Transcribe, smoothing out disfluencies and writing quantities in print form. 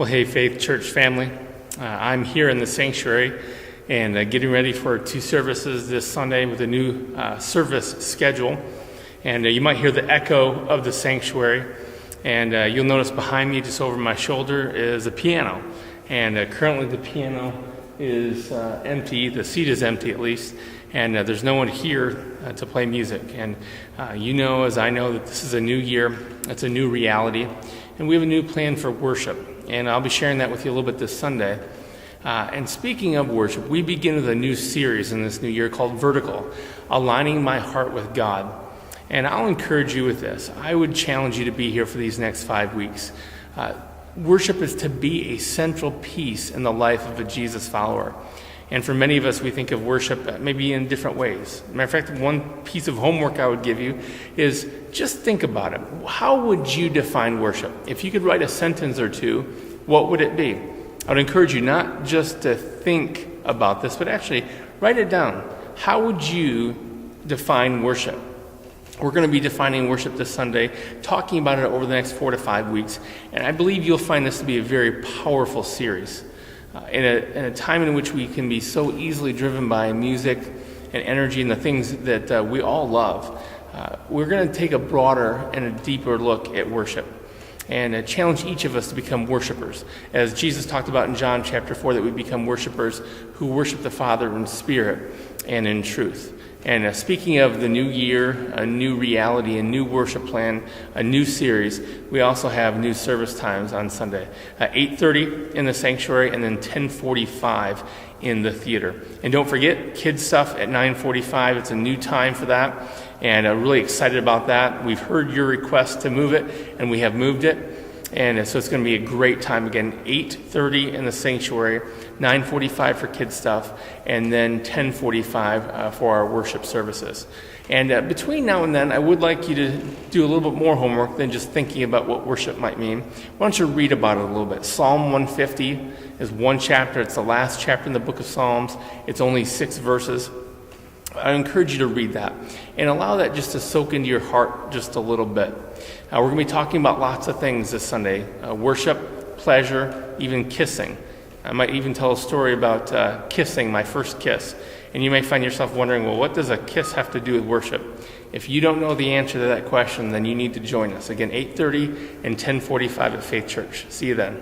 Well, hey, Faith Church family. I'm here in the sanctuary and getting ready for 2 services this Sunday with a new service schedule. And you might hear the echo of the sanctuary. And you'll notice behind me, just over my shoulder, is a piano. And currently the piano is empty. The seat is empty, at least. And there's no one here to play music. And you know, as I know, that this is a new year. It's a new reality. And we have a new plan for worship. And I'll be sharing that with you a little bit this Sunday. And speaking of worship, we begin with a new series in this new year called Vertical, Aligning My Heart with God. And I'll encourage you with this. I would challenge you to be here for these next 5 weeks. Worship is to be a central piece in the life of a Jesus follower. And for many of us, we think of worship maybe in different ways. Matter of fact, one piece of homework I would give you is just think about it. How would you define worship? If you could write a sentence or two, what would it be? I would encourage you not just to think about this, but actually write it down. How would you define worship? We're going to be defining worship this Sunday, talking about it over the next 4 to 5 weeks. And I believe you'll find this to be a very powerful series. In a time in which we can be so easily driven by music and energy and the things that we all love, we're going to take a broader and a deeper look at worship and challenge each of us to become worshipers. As Jesus talked about in John chapter 4, that we become worshipers who worship the Father in spirit and in truth. And speaking of the new year, a new reality, a new worship plan, a new series, we also have new service times on Sunday. 8:30 in the sanctuary and then 10:45 in the theater. And don't forget, kids stuff at 9:45. It's a new time for that. And I'm really excited about that. We've heard your request to move it, and we have moved it. And so it's going to be a great time. Again, 8:30 in the sanctuary, 9:45 for kids stuff, and then 10:45 for our worship services. And between now and then, I would like you to do a little bit more homework than just thinking about what worship might mean. Why don't you read about it a little bit? Psalm 150 is one chapter. It's the last chapter in the book of Psalms. It's only 6 verses. I encourage you to read that and allow that just to soak into your heart just a little bit. We're going to be talking about lots of things this Sunday. Worship, pleasure, even kissing. I might even tell a story about kissing, my first kiss. And you may find yourself wondering, well, what does a kiss have to do with worship? If you don't know the answer to that question, then you need to join us. Again, 8:30 and 10:45 at Faith Church. See you then.